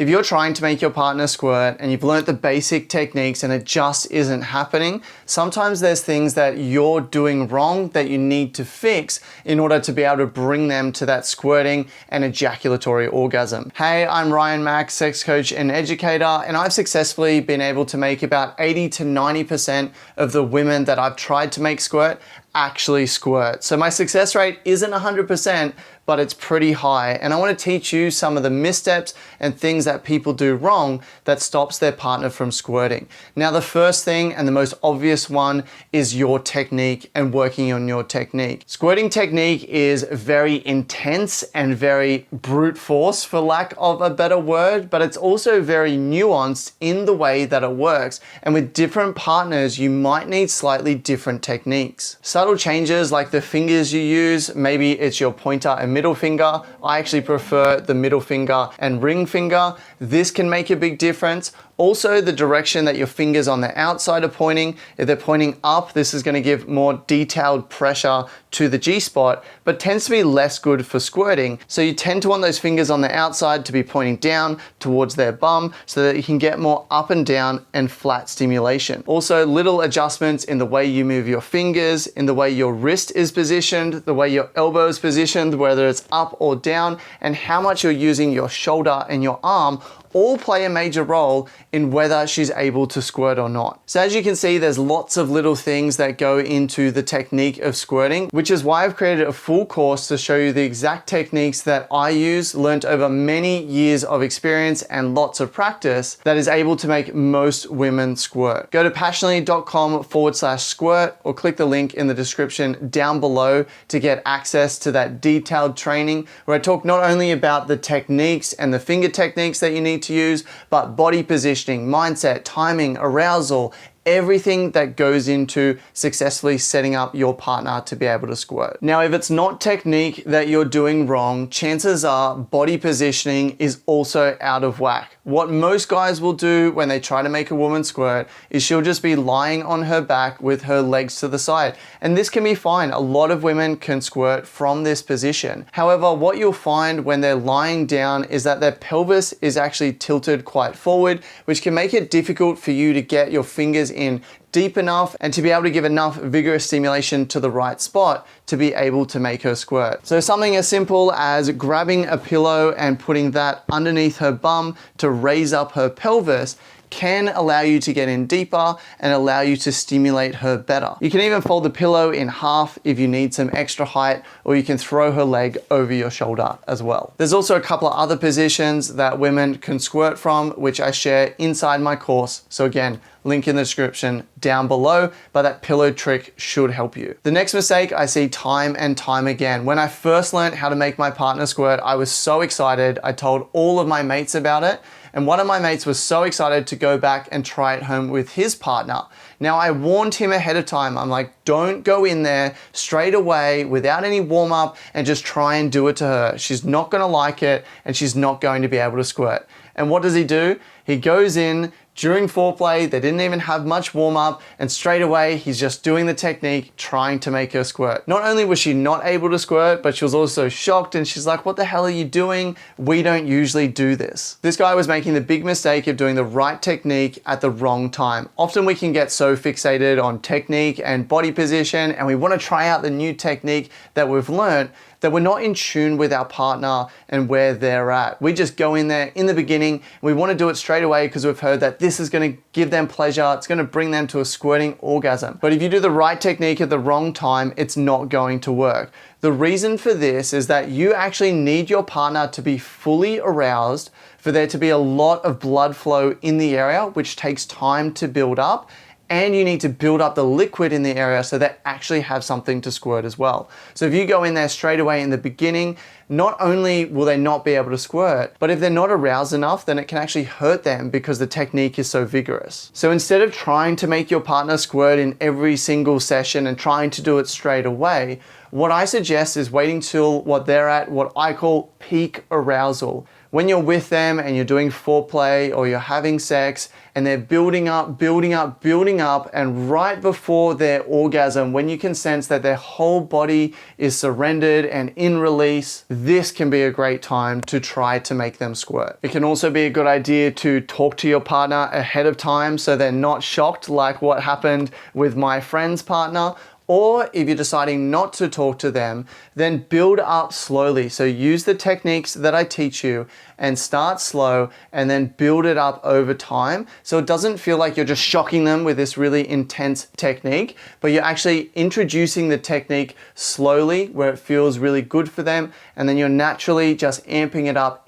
If you're trying to make your partner squirt and you've learnt the basic techniques and it just isn't happening, sometimes there's things that you're doing wrong that you need to fix in order to be able to bring them to that squirting and ejaculatory orgasm. Hey, I'm Ryan Mack, sex coach and educator, and I've successfully been able to make about 80 to 90% of the women that I've tried to make squirt actually squirt. So my success rate isn't 100%, but it's pretty high. And I want to teach you some of the missteps and things that people do wrong that stops their partner from squirting. Now, the first thing and the most obvious one is your technique and working on your technique. Squirting technique is very intense and very brute force, for lack of a better word, but it's also very nuanced in the way that it works. And with different partners, you might need slightly different techniques. Subtle changes like the fingers you use, maybe it's your pointer and middle finger. I actually prefer the middle finger and ring finger. This can make a big difference. Also, the direction that your fingers on the outside are pointing. If they're pointing up, this is going to give more detailed pressure to the G-spot, but tends to be less good for squirting. So you tend to want those fingers on the outside to be pointing down towards their bum so that you can get more up and down and flat stimulation. Also, little adjustments in the way you move your fingers, in the way your wrist is positioned, the way your elbow is positioned, whether it's up or down, and how much you're using your shoulder and your arm all play a major role in whether she's able to squirt or not. So as you can see, there's lots of little things that go into the technique of squirting, which is why I've created a full course to show you the exact techniques that I use, learned over many years of experience and lots of practice, that is able to make most women squirt. Go to passionately.com/squirt or click the link in the description down below to get access to that detailed training where I talk not only about the techniques and the finger techniques that you need to use, but body positioning, mindset, timing, arousal, everything that goes into successfully setting up your partner to be able to squirt. Now, if it's not technique that you're doing wrong, chances are body positioning is also out of whack. What most guys will do when they try to make a woman squirt is she'll just be lying on her back with her legs to the side. And this can be fine. A lot of women can squirt from this position. However, what you'll find when they're lying down is that their pelvis is actually tilted quite forward, which can make it difficult for you to get your fingers in deep enough and to be able to give enough vigorous stimulation to the right spot to be able to make her squirt. So something as simple as grabbing a pillow and putting that underneath her bum to raise up her pelvis can allow you to get in deeper and allow you to stimulate her better. You can even fold the pillow in half if you need some extra height, or you can throw her leg over your shoulder as well. There's also a couple of other positions that women can squirt from, which I share inside my course. So again, link in the description down below, but that pillow trick should help you. The next mistake I see time and time again. When I first learned how to make my partner squirt, I was so excited. I told all of my mates about it. And one of my mates was so excited to go back and try it home with his partner. Now, I warned him ahead of time. I'm like, don't go in there straight away without any warm up and just try and do it to her. She's not gonna like it and she's not going to be able to squirt. And what does he do? He goes in during foreplay, they didn't even have much warm up, and straight away he's just doing the technique, trying to make her squirt. Not only was she not able to squirt, but she was also shocked and she's like, what the hell are you doing? We don't usually do this. This guy was making the big mistake of doing the right technique at the wrong time. Often we can get so fixated on technique and body position, and we want to try out the new technique that we've learned, that we're not in tune with our partner and where they're at. We just go in there in the beginning. We want to do it straight away because we've heard that this is going to give them pleasure. It's going to bring them to a squirting orgasm. But if you do the right technique at the wrong time, it's not going to work. The reason for this is that you actually need your partner to be fully aroused, for there to be a lot of blood flow in the area, which takes time to build up. And you need to build up the liquid in the area so they actually have something to squirt as well. So if you go in there straight away in the beginning, not only will they not be able to squirt, but if they're not aroused enough, then it can actually hurt them because the technique is so vigorous. So instead of trying to make your partner squirt in every single session and trying to do it straight away, what I suggest is waiting till what they're at, what I call peak arousal. when you're with them and you're doing foreplay or you're having sex and they're building up, building up, building up, and right before their orgasm, when you can sense that their whole body is surrendered and in release, this can be a great time to try to make them squirt. It can also be a good idea to talk to your partner ahead of time so they're not shocked like what happened with my friend's partner. Or if you're deciding not to talk to them, then build up slowly. So use the techniques that I teach you and start slow and then build it up over time. So it doesn't feel like you're just shocking them with this really intense technique, but you're actually introducing the technique slowly where it feels really good for them. And then you're naturally just amping it up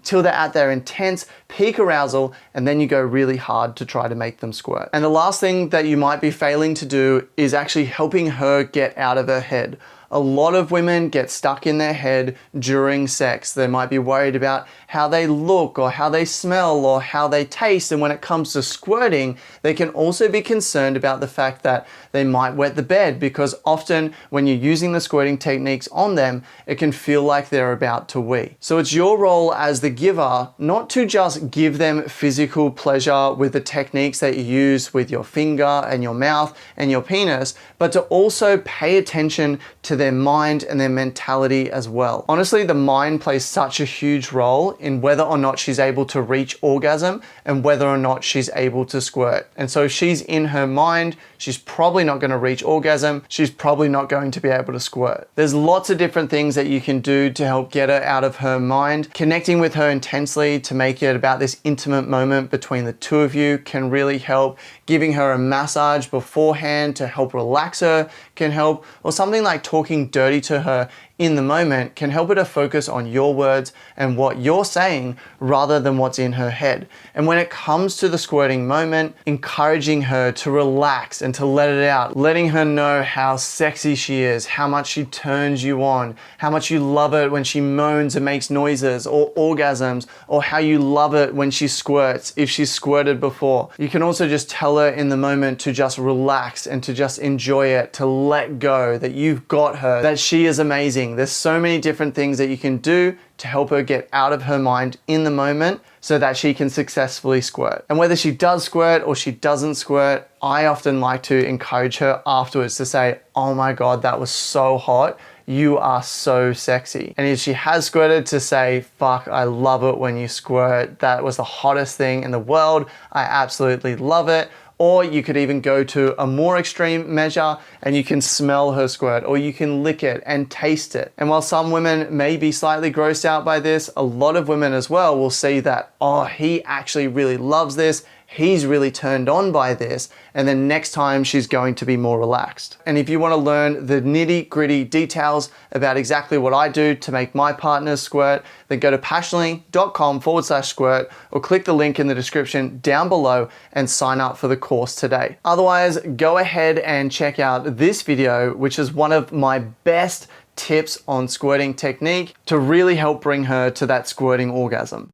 till they're at their intense peak arousal. And then you go really hard to try to make them squirt. And the last thing that you might be failing to do is actually helping her get out of her head. A lot of women get stuck in their head during sex. They might be worried about how they look or how they smell or how they taste. And when it comes to squirting, they can also be concerned about the fact that they might wet the bed, because often when you're using the squirting techniques on them, it can feel like they're about to wee. So it's your role as the giver not to just give them physical pleasure with the techniques that you use with your finger and your mouth and your penis, but to also pay attention to their mind and their mentality as well. Honestly, the mind plays such a huge role in whether or not she's able to reach orgasm and whether or not she's able to squirt. And so if she's in her mind, she's probably not going to reach orgasm. She's probably not going to be able to squirt. There's lots of different things that you can do to help get her out of her mind. Connecting with her intensely to make it about this intimate moment between the two of you can really help. Giving her a massage beforehand to help relax her can help, or something like talking dirty to her in the moment can help her to focus on your words and what you're saying rather than what's in her head. And when it comes to the squirting moment, encouraging her to relax and to let it out, letting her know how sexy she is, how much she turns you on, how much you love it when she moans and makes noises or orgasms, or how you love it when she squirts if she's squirted before. You can also just tell her in the moment to just relax and to just enjoy it, to let go, that you've got her, that she is amazing. There's so many different things that you can do to help her get out of her mind in the moment so that she can successfully squirt. And whether she does squirt or she doesn't squirt, I often like to encourage her afterwards to say, "Oh my God, that was so hot. You are so sexy." And if she has squirted, to say, "Fuck, I love it when you squirt. That was the hottest thing in the world. I absolutely love it." Or you could even go to a more extreme measure and you can smell her squirt, or you can lick it and taste it. And while some women may be slightly grossed out by this, a lot of women as well will see that, oh, he actually really loves this. He's really turned on by this, and then next time she's going to be more relaxed. And if you want to learn the nitty-gritty details about exactly what I do to make my partners squirt, then go to passionately.com/squirt or click the link in the description down below and sign up for the course today. Otherwise, go ahead and check out this video, which is one of my best tips on squirting technique to really help bring her to that squirting orgasm.